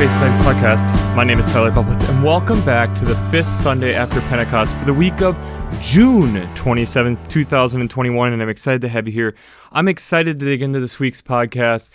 Faith Science Podcast. My name is Tyler Bublitz, and welcome back to the fifth Sunday after Pentecost for the week of June 27th, 2021, and I'm excited to have you here. I'm excited to dig into this week's podcast,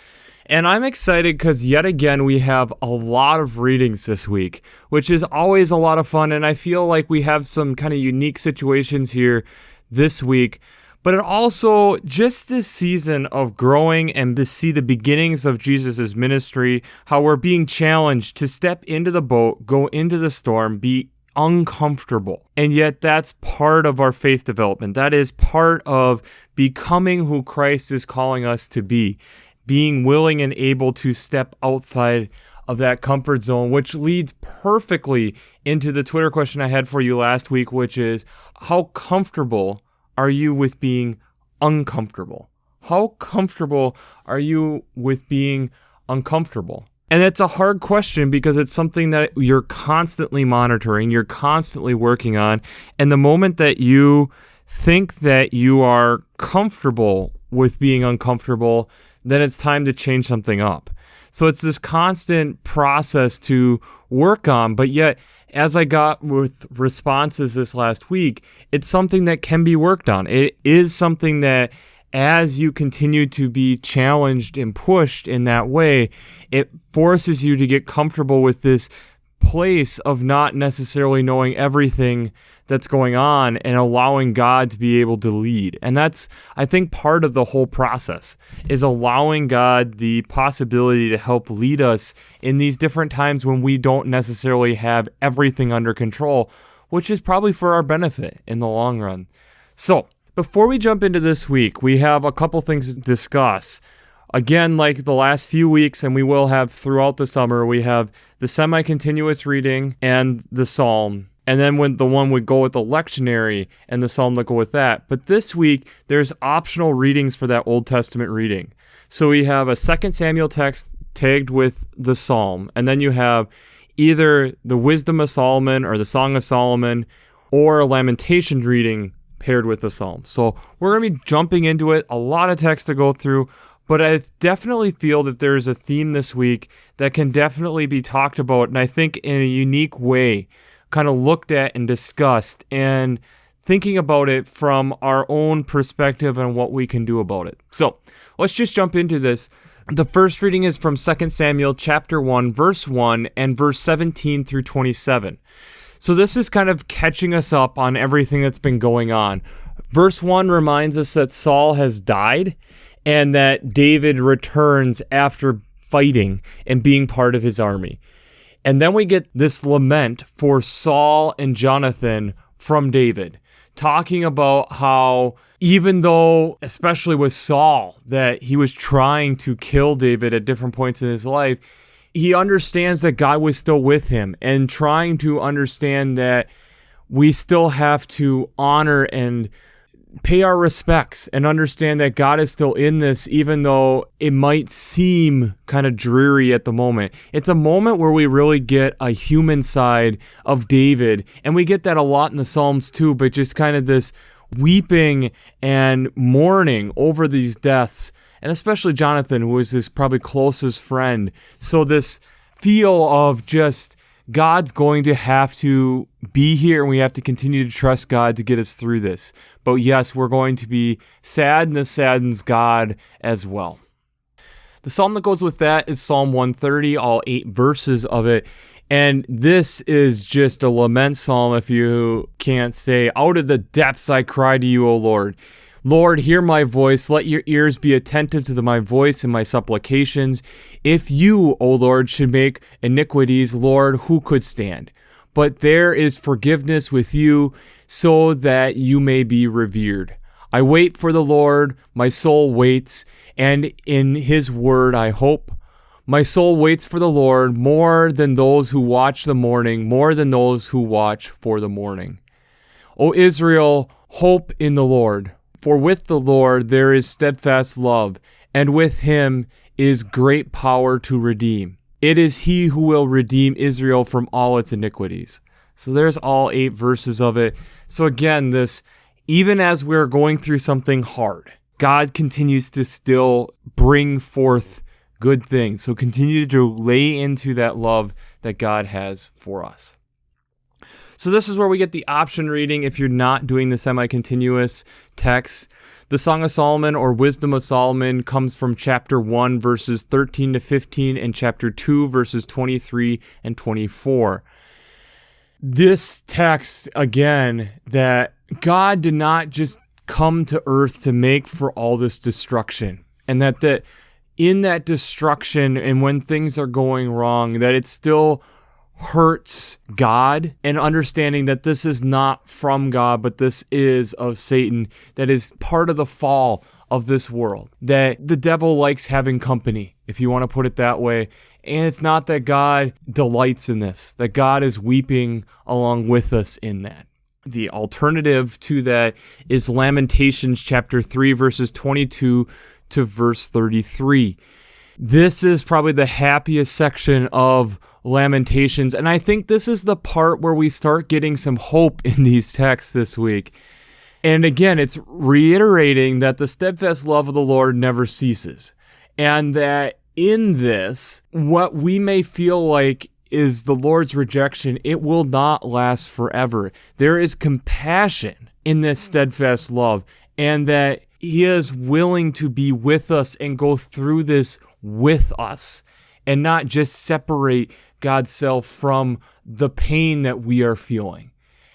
and I'm excited because yet again we have a lot of readings this week, which is always a lot of fun, and I feel like we have some kind of unique situations here this week. But it also, just this season of growing and to see the beginnings of Jesus' ministry, how we're being challenged to step into the boat, go into the storm, be uncomfortable. And yet that's part of our faith development. That is part of becoming who Christ is calling us to be. Being willing and able to step outside of that comfort zone, which leads perfectly into the Twitter question I had for you last week, which is, how comfortable are you with being uncomfortable? How comfortable are you with being uncomfortable? And it's a hard question because it's something that you're constantly monitoring, you're constantly working on. And the moment that you think that you are comfortable with being uncomfortable, then it's time to change something up. So it's this constant process to work on, but yet, as I got with responses this last week, it's something that can be worked on. It is something that, as you continue to be challenged and pushed in that way, it forces you to get comfortable with this place of not necessarily knowing everything that's going on and allowing God to be able to lead. And that's, I think, part of the whole process, is allowing God the possibility to help lead us in these different times when we don't necessarily have everything under control, which is probably for our benefit in the long run. So, before we jump into this week, we have a couple things to discuss. Again, like the last few weeks, and we will have throughout the summer, we have the semi-continuous reading and the psalm. And then when the one would go with the lectionary and the psalm that go with that. But this week, there's optional readings for that Old Testament reading. So we have a 2 Samuel text tagged with the psalm. And then you have either the Wisdom of Solomon or the Song of Solomon or a Lamentations reading paired with the psalm. So we're going to be jumping into it. A lot of text to go through. But I definitely feel that there's a theme this week that can definitely be talked about, and I think in a unique way, kind of looked at and discussed, and thinking about it from our own perspective and what we can do about it. So let's just jump into this. The first reading is from 2 Samuel chapter 1, verse 1, and verse 17 through 27. So this is kind of catching us up on everything that's been going on. Verse 1 reminds us that Saul has died, and that David returns after fighting and being part of his army. And then we get this lament for Saul and Jonathan from David, talking about how even though, especially with Saul, that he was trying to kill David at different points in his life, he understands that God was still with him, and trying to understand that we still have to honor and pay our respects and understand that God is still in this, even though it might seem kind of dreary at the moment. It's a moment where we really get a human side of David, and we get that a lot in the Psalms too, but just kind of this weeping and mourning over these deaths, and especially Jonathan, who is his probably closest friend. So this feel of just God's going to have to be here, and we have to continue to trust God to get us through this. But yes, we're going to be sad, and this saddens God as well. The psalm that goes with that is Psalm 130, all 8 verses of it. And this is just a lament psalm, if you can't say, "Out of the depths I cry to you, O Lord. Lord, hear my voice. Let your ears be attentive to my voice and my supplications. If you, O Lord, should make iniquities, Lord, who could stand? But there is forgiveness with you, so that you may be revered. I wait for the Lord, my soul waits, and in his word I hope. My soul waits for the Lord more than those who watch the morning, more than those who watch for the morning. O Israel, hope in the Lord. For with the Lord there is steadfast love, and with him is great power to redeem. It is he who will redeem Israel from all its iniquities." So there's all 8 verses of it. So again, this, even as we're going through something hard, God continues to still bring forth good things. So continue to lay into that love that God has for us. So this is where we get the option reading if you're not doing the semi-continuous text. The Song of Solomon or Wisdom of Solomon comes from chapter 1, verses 13 to 15, and chapter 2, verses 23 and 24. This text, again, that God did not just come to earth to make for all this destruction, and that in that destruction and when things are going wrong, that it still hurts God, and understanding that this is not from God, but this is of Satan, that is part of the fall of this world, that the devil likes having company, if you want to put it that way. And it's not that God delights in this, that God is weeping along with us in that. The alternative to that is Lamentations chapter 3, verses 22 to verse 33. This is probably the happiest section of Lamentations, and I think this is the part where we start getting some hope in these texts this week. And again, it's reiterating that the steadfast love of the Lord never ceases, and that in this, what we may feel like is the Lord's rejection, it will not last forever. There is compassion in this steadfast love, and that He is willing to be with us and go through this with us, and not just separate God's self from the pain that we are feeling.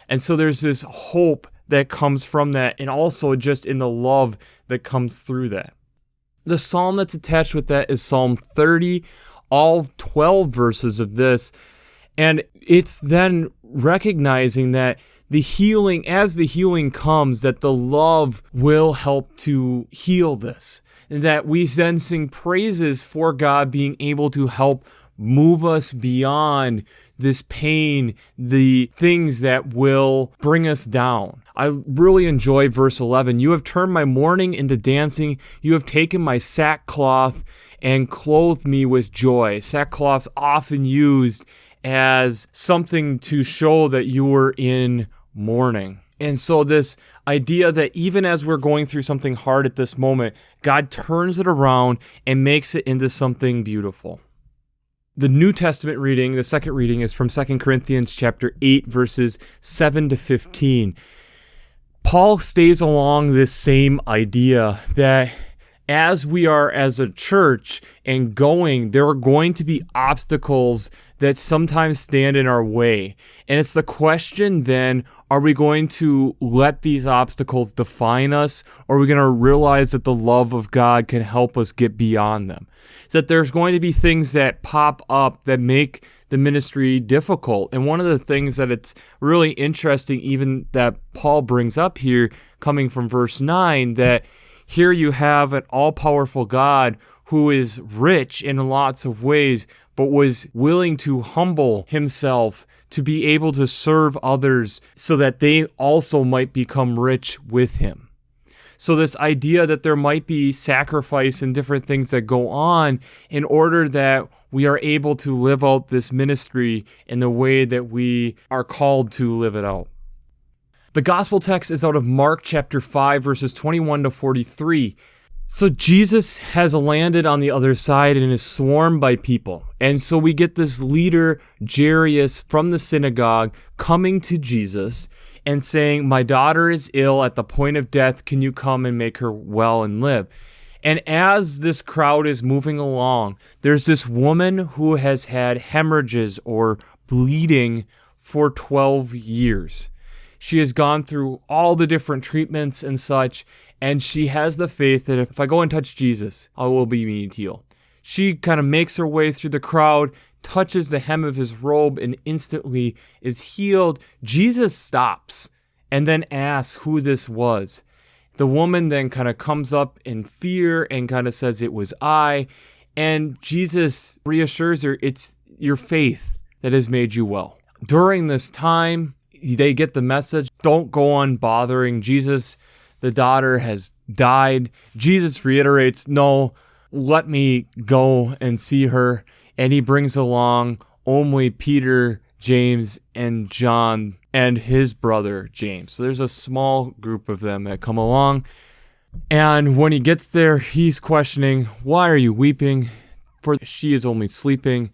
And so there's this hope that comes from that, and also just in the love that comes through that. The psalm that's attached with that is Psalm 30, all 12 verses of this, and it's then recognizing that the healing, as the healing comes, that the love will help to heal this, and that we then sing praises for God being able to help move us beyond this pain, the things that will bring us down. I really enjoy verse 11. You have turned my mourning into dancing. You have taken my sackcloth and clothed me with joy. Sackcloth's often used as something to show that you were in mourning. And so this idea that even as we're going through something hard at this moment, God turns it around and makes it into something beautiful. The New Testament reading, the second reading, is from 2 Corinthians chapter 8, verses 7 to 15. Paul stays along this same idea that as we are as a church and going, there are going to be obstacles that sometimes stand in our way. And it's the question then, are we going to let these obstacles define us, or are we going to realize that the love of God can help us get beyond them? So that there's going to be things that pop up that make the ministry difficult. And one of the things that it's really interesting, even that Paul brings up here, coming from verse 9, that here you have an all-powerful God who is rich in lots of ways, but was willing to humble himself to be able to serve others so that they also might become rich with him. So this idea that there might be sacrifice and different things that go on in order that we are able to live out this ministry in the way that we are called to live it out. The gospel text is out of Mark chapter 5, verses 21 to 43. So Jesus has landed on the other side and is swarmed by people. And so we get this leader, Jairus, from the synagogue coming to Jesus and saying, my daughter is ill at the point of death. Can you come and make her well and live? And as this crowd is moving along, there's this woman who has had hemorrhages or bleeding for 12 years. She has gone through all the different treatments and such, and she has the faith that if I go and touch Jesus, I will be made healed. She kind of makes her way through the crowd, touches the hem of his robe, and instantly is healed. Jesus stops and then asks who this was. The woman then kind of comes up in fear and kind of says, it was I. And Jesus reassures her, it's your faith that has made you well. During this time, they get the message, don't go on bothering Jesus. The daughter has died. Jesus reiterates, no, let me go and see her. And he brings along only Peter, James, and John, and his brother, James. So there's a small group of them that come along. And when he gets there, he's questioning, why are you weeping? for she is only sleeping.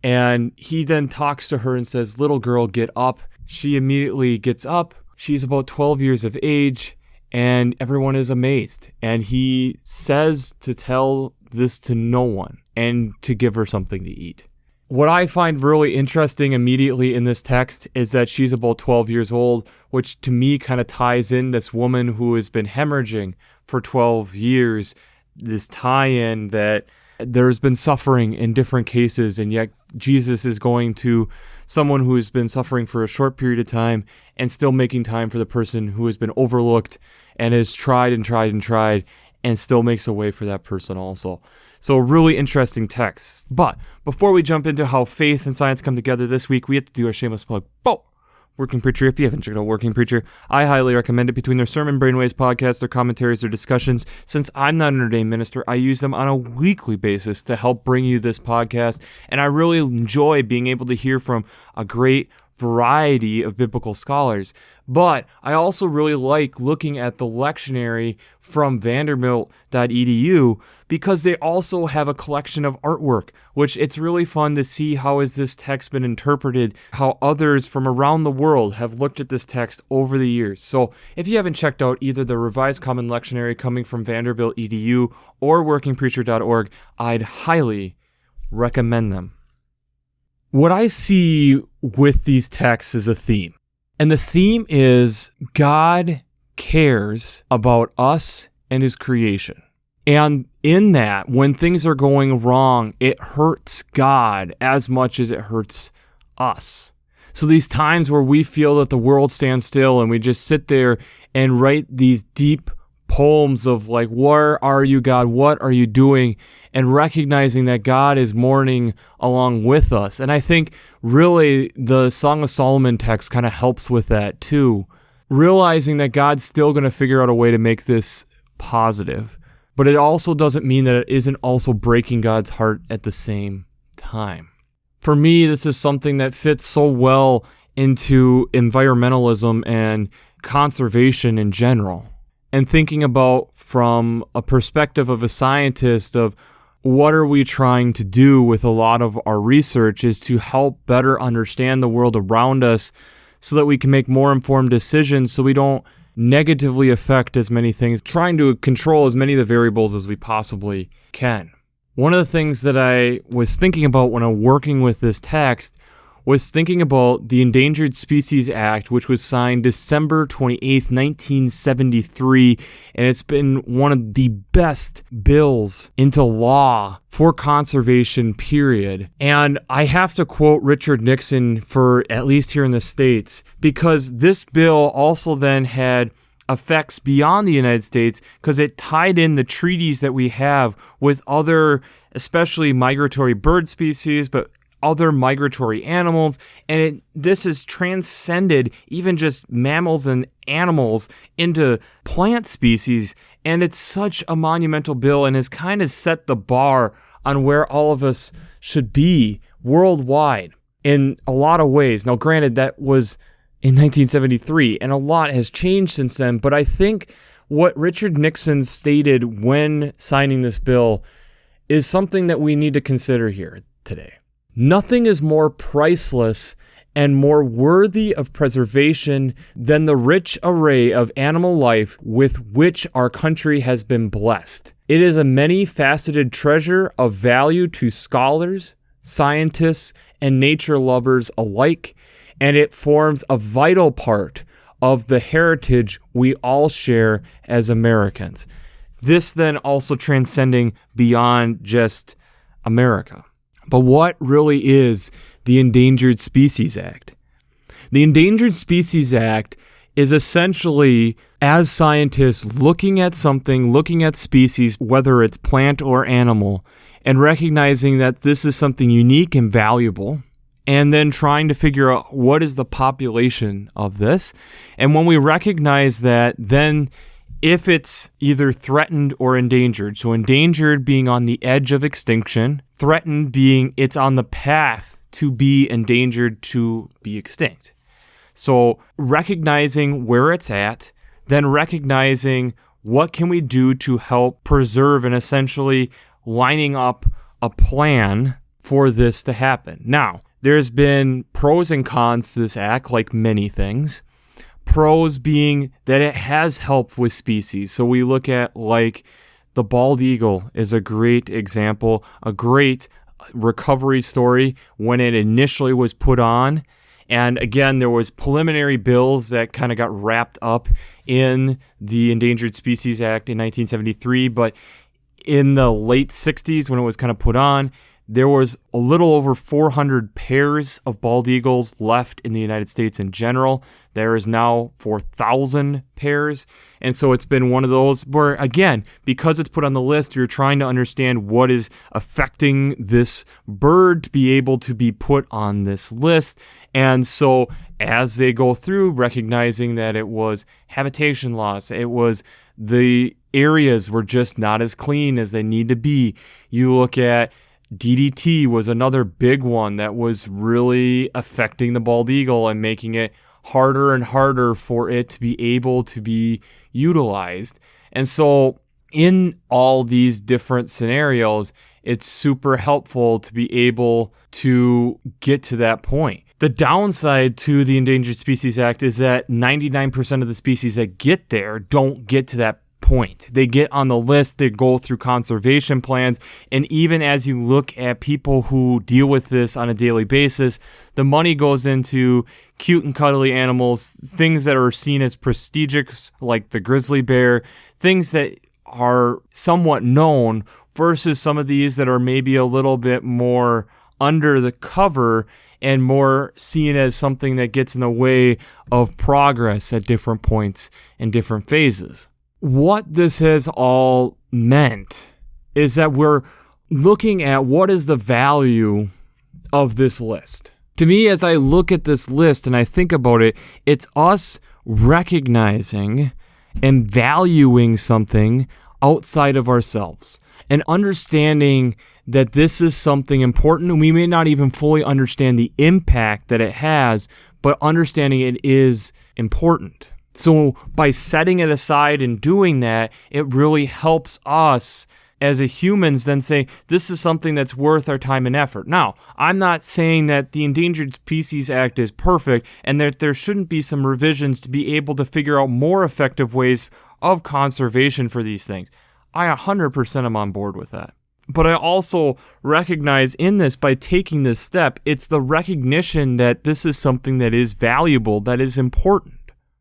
And he then talks to her and says, little girl, get up. She immediately gets up. She's about 12 years of age, and everyone is amazed. And he says to tell this to no one and to give her something to eat. What I find really interesting immediately in this text is that she's about 12 years old, which to me kind of ties in this woman who has been hemorrhaging for 12 years, this tie-in that there's been suffering in different cases, and yet Jesus is going to someone who has been suffering for a short period of time and still making time for the person who has been overlooked and has tried and tried and tried and still makes a way for that person also. So a really interesting text. But before we jump into how faith and science come together this week, we have to do a shameless plug. Working Preacher. If you haven't checked out Working Preacher, I highly recommend it. Between their Sermon Brainwaves podcasts, their commentaries, their discussions, since I'm not an ordained minister, I use them on a weekly basis to help bring you this podcast. And I really enjoy being able to hear from a great variety of biblical scholars. But I also really like looking at the lectionary from Vanderbilt.edu because they also have a collection of artwork, which it's really fun to see how has this text been interpreted, how others from around the world have looked at this text over the years. So if you haven't checked out either the Revised Common Lectionary coming from Vanderbilt.edu or workingpreacher.org, I'd highly recommend them. What I see with these texts is a theme. And the theme is God cares about us and his creation. And in that, when things are going wrong, it hurts God as much as it hurts us. So these times where we feel that the world stands still and we just sit there and write these deep poems of like, where are you, God? What are you doing? And recognizing that God is mourning along with us. And I think really the Song of Solomon text kind of helps with that too. Realizing that God's still going to figure out a way to make this positive. But it also doesn't mean that it isn't also breaking God's heart at the same time. For me, this is something that fits so well into environmentalism and conservation in general. And thinking about from a perspective of a scientist of what are we trying to do with a lot of our research is to help better understand the world around us so that we can make more informed decisions so we don't negatively affect as many things, trying to control as many of the variables as we possibly can. One of the things that I was thinking about when I'm working with this text was thinking about the Endangered Species Act, which was signed December 28th, 1973, and it's been one of the best bills into law for conservation, period. And I have to quote Richard Nixon for, at least here in the States, because this bill also then had effects beyond the United States because it tied in the treaties that we have with other, especially migratory bird species, but other migratory animals, and this has transcended even just mammals and animals into plant species, and it's such a monumental bill and has kind of set the bar on where all of us should be worldwide in a lot of ways. Now, granted, that was in 1973, and a lot has changed since then, but I think what Richard Nixon stated when signing this bill is something that we need to consider here today. Nothing is more priceless and more worthy of preservation than the rich array of animal life with which our country has been blessed. It is a many-faceted treasure of value to scholars, scientists, and nature lovers alike, and it forms a vital part of the heritage we all share as Americans. This then also transcending beyond just America. But what really is the Endangered Species Act? The Endangered Species Act is essentially, as scientists, looking at something, looking at species, whether it's plant or animal, and recognizing that this is something unique and valuable, and then trying to figure out what is the population of this. And when we recognize that, then if it's either threatened or endangered, so endangered being on the edge of extinction, threatened being it's on the path to be endangered to be extinct. So recognizing where it's at, then recognizing what can we do to help preserve and essentially lining up a plan for this to happen. Now, there's been pros and cons to this act, like many things. Pros being that it has helped with species. So we look at like the bald eagle is a great example, a great recovery story when it initially was put on. And again, there was preliminary bills that kind of got wrapped up in the Endangered Species Act in 1973. But in the late 60s, when it was kind of put on, there was a little over 400 pairs of bald eagles left in the United States in general. There is now 4,000 pairs. And so it's been one of those where, again, because it's put on the list, you're trying to understand what is affecting this bird to be able to be put on this list. And so as they go through, recognizing that it was habitation loss, it was the areas were just not as clean as they need to be. You look at DDT was another big one that was really affecting the bald eagle and making it harder and harder for it to be able to be utilized. And so in all these different scenarios, it's super helpful to be able to get to that point. The downside to the Endangered Species Act is that 99% of the species that get there don't get to that point. They get on the list, they go through conservation plans, and even as you look at people who deal with this on a daily basis, the money goes into cute and cuddly animals, things that are seen as prestigious, like the grizzly bear, things that are somewhat known, versus some of these that are maybe a little bit more under the cover and more seen as something that gets in the way of progress at different points and different phases. What this has all meant is that we're looking at what is the value of this list. To me, as I look at this list and I think about it, it's us recognizing and valuing something outside of ourselves and understanding that this is something important, and we may not even fully understand the impact that it has, but understanding it is important. So by setting it aside and doing that, it really helps us as a humans then say, this is something that's worth our time and effort. Now, I'm not saying that the Endangered Species Act is perfect and that there shouldn't be some revisions to be able to figure out more effective ways of conservation for these things. I 100% am on board with that. But I also recognize in this, by taking this step, it's the recognition that this is something that is valuable, that is important.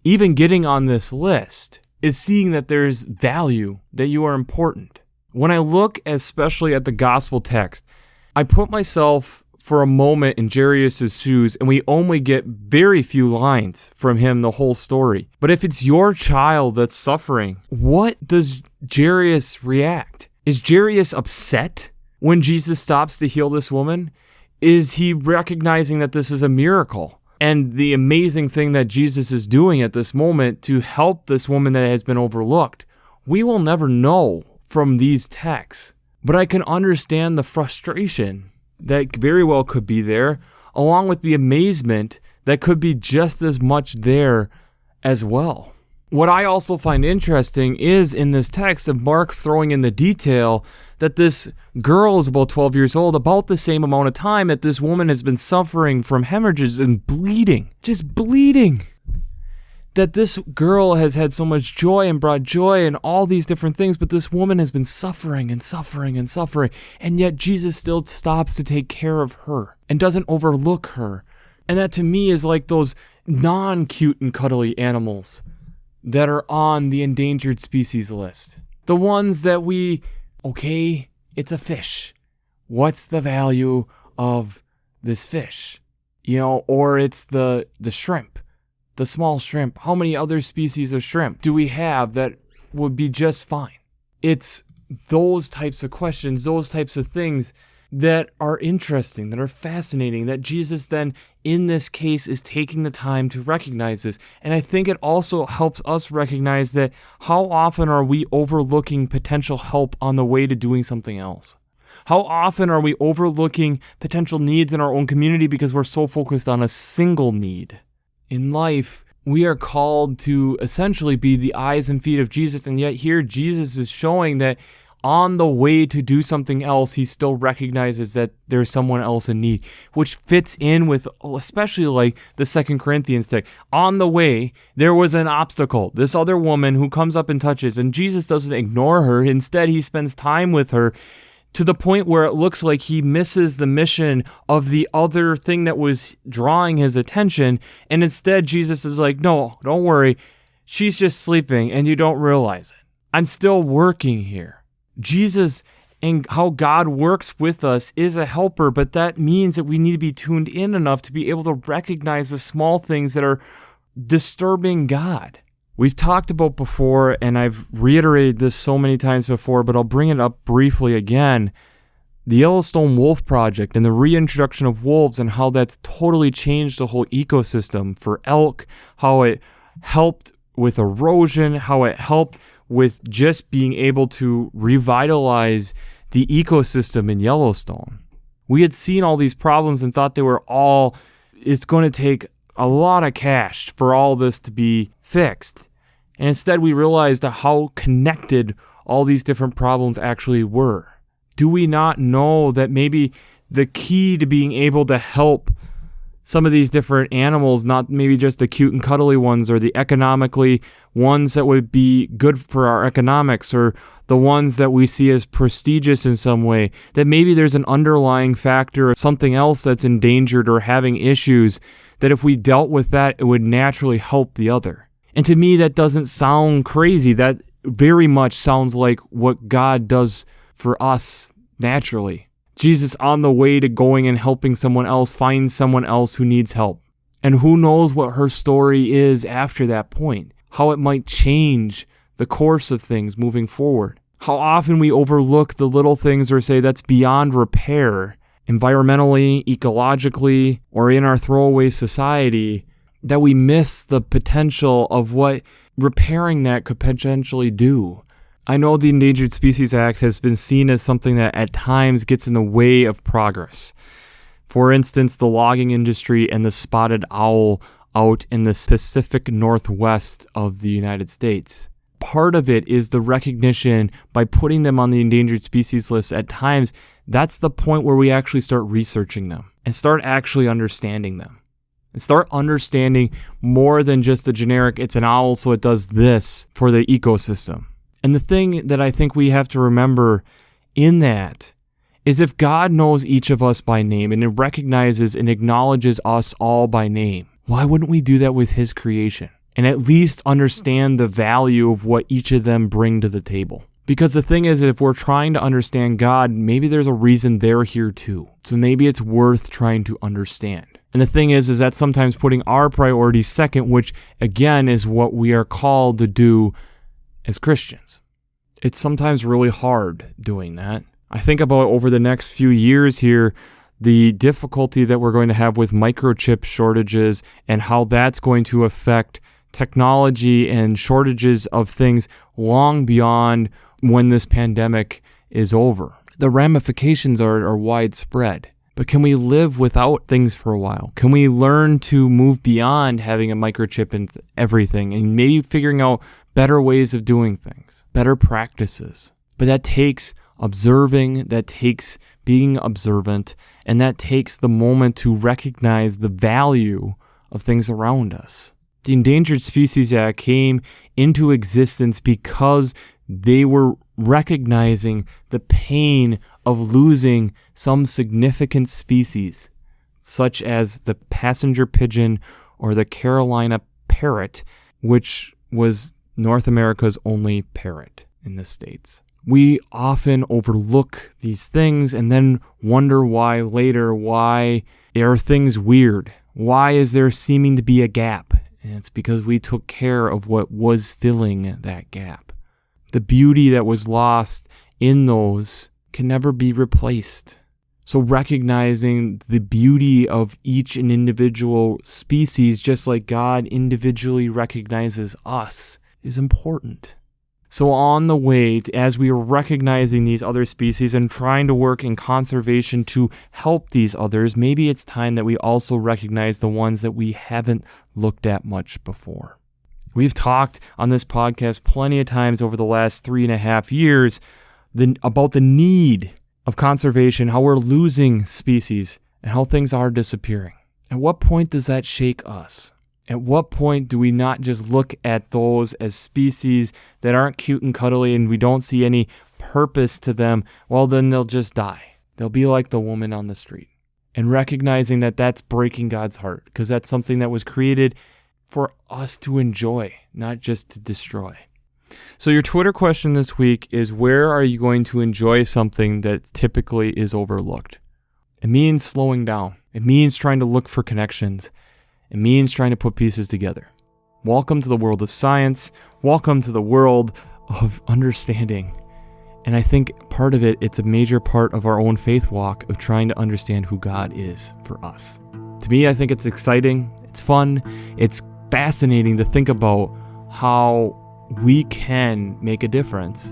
Even getting on this list is seeing that there's value, that you are important. When I look especially at the gospel text, I put myself for a moment in Jairus' shoes, and we only get very few lines from him the whole story. But if it's your child that's suffering, what does Jairus react? Is Jairus upset when Jesus stops to heal this woman? Is he recognizing that this is a miracle and the amazing thing that Jesus is doing at this moment to help this woman that has been overlooked? We will never know from these texts, but I can understand the frustration that very well could be there, along with the amazement that could be just as much there as well. What I also find interesting is in this text of Mark throwing in the detail that this girl is about 12 years old, about the same amount of time that this woman has been suffering from hemorrhages and bleeding, just bleeding. That this girl has had so much joy and brought joy and all these different things, but this woman has been suffering and suffering and suffering, and yet Jesus still stops to take care of her and doesn't overlook her. And that to me is like those non-cute and cuddly animals that are on the endangered species list. The ones that okay, it's a fish. What's the value of this fish? Or it's the shrimp, the small shrimp. How many other species of shrimp do we have that would be just fine? It's those types of questions, those types of things that are interesting, that are fascinating, that Jesus then, in this case, is taking the time to recognize this. And I think it also helps us recognize that how often are we overlooking potential help on the way to doing something else? How often are we overlooking potential needs in our own community because we're so focused on a single need? In life, we are called to essentially be the eyes and feet of Jesus, and yet here Jesus is showing that on the way to do something else, he still recognizes that there's someone else in need, which fits in with, especially like the 2 Corinthians text. On the way, there was an obstacle. This other woman who comes up and touches, and Jesus doesn't ignore her. Instead, he spends time with her to the point where it looks like he misses the mission of the other thing that was drawing his attention. And instead, Jesus is like, no, don't worry. She's just sleeping and you don't realize it. I'm still working here. Jesus and how God works with us is a helper, but that means that we need to be tuned in enough to be able to recognize the small things that are disturbing God. We've talked about before, and I've reiterated this so many times before, but I'll bring it up briefly again. The Yellowstone Wolf Project and the reintroduction of wolves and how that's totally changed the whole ecosystem for elk, how it helped with erosion, how it helped with just being able to revitalize the ecosystem in Yellowstone. We had seen all these problems and thought it's going to take a lot of cash for all this to be fixed. And instead we realized how connected all these different problems actually were. Do we not know that maybe the key to being able to help some of these different animals, not maybe just the cute and cuddly ones or the economically ones that would be good for our economics or the ones that we see as prestigious in some way, that maybe there's an underlying factor or something else that's endangered or having issues that if we dealt with that, it would naturally help the other. And to me, that doesn't sound crazy. That very much sounds like what God does for us naturally. Jesus on the way to going and helping someone else find someone else who needs help. And who knows what her story is after that point, how it might change the course of things moving forward. How often we overlook the little things or say that's beyond repair, environmentally, ecologically, or in our throwaway society, that we miss the potential of what repairing that could potentially do. I know the Endangered Species Act has been seen as something that at times gets in the way of progress. For instance, the logging industry and the spotted owl out in the Pacific Northwest of the United States. Part of it is the recognition by putting them on the endangered species list at times. That's the point where we actually start researching them and start actually understanding them. And start understanding more than just the generic, it's an owl so it does this for the ecosystem. And the thing that I think we have to remember in that is if God knows each of us by name and it recognizes and acknowledges us all by name, why wouldn't we do that with his creation? And at least understand the value of what each of them bring to the table. Because the thing is, if we're trying to understand God, maybe there's a reason they're here too. So maybe it's worth trying to understand. And the thing is that sometimes putting our priorities second, which again is what we are called to do as Christians. It's sometimes really hard doing that. I think about over the next few years here, the difficulty that we're going to have with microchip shortages and how that's going to affect technology and shortages of things long beyond when this pandemic is over. The ramifications are widespread. But can we live without things for a while? Can we learn to move beyond having a microchip in everything and maybe figuring out better ways of doing things, better practices? But that takes observing, that takes being observant, and that takes the moment to recognize the value of things around us. The Endangered Species Act came into existence because they were recognizing the pain of losing some significant species, such as the passenger pigeon or the Carolina parrot, which was North America's only parrot in the States. We often overlook these things and then wonder why later, why are things weird? Why is there seeming to be a gap? And it's because we took care of what was filling that gap. The beauty that was lost in those can never be replaced. So recognizing the beauty of each and individual species, just like God individually recognizes us, is important. So on the way, as we are recognizing these other species and trying to work in conservation to help these others, maybe it's time that we also recognize the ones that we haven't looked at much before. We've talked on this podcast plenty of times over the last 3.5 years about the need of conservation, how we're losing species, and how things are disappearing. At what point does that shake us? At what point do we not just look at those as species that aren't cute and cuddly and we don't see any purpose to them? Well, then they'll just die. They'll be like the woman on the street. And recognizing that that's breaking God's heart, because that's something that was created for us to enjoy, not just to destroy. So your Twitter question this week is, where are you going to enjoy something that typically is overlooked? It means slowing down. It means trying to look for connections. It means trying to put pieces together. Welcome to the world of science. Welcome to the world of understanding. And I think part of it's a major part of our own faith walk of trying to understand who God is for us. To me, I think it's exciting. It's fun. It's fascinating to think about how we can make a difference.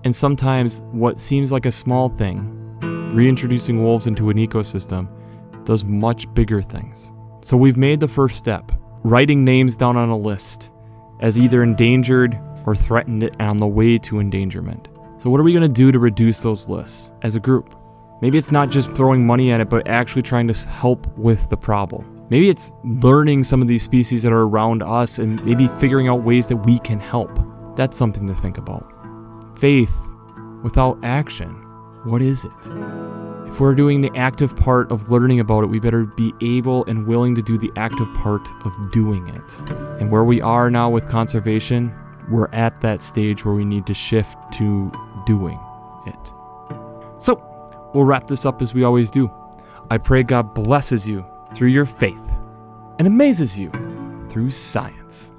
And sometimes what seems like a small thing, reintroducing wolves into an ecosystem, does much bigger things. So we've made the first step, writing names down on a list as either endangered or threatened on the way to endangerment. So what are we going to do to reduce those lists as a group? Maybe it's not just throwing money at it, but actually trying to help with the problem. Maybe it's learning some of these species that are around us and maybe figuring out ways that we can help. That's something to think about. Faith without action, what is it? If we're doing the active part of learning about it, we better be able and willing to do the active part of doing it. And where we are now with conservation, we're at that stage where we need to shift to doing it. So, we'll wrap this up as we always do. I pray God blesses you through your faith and amazes you through science.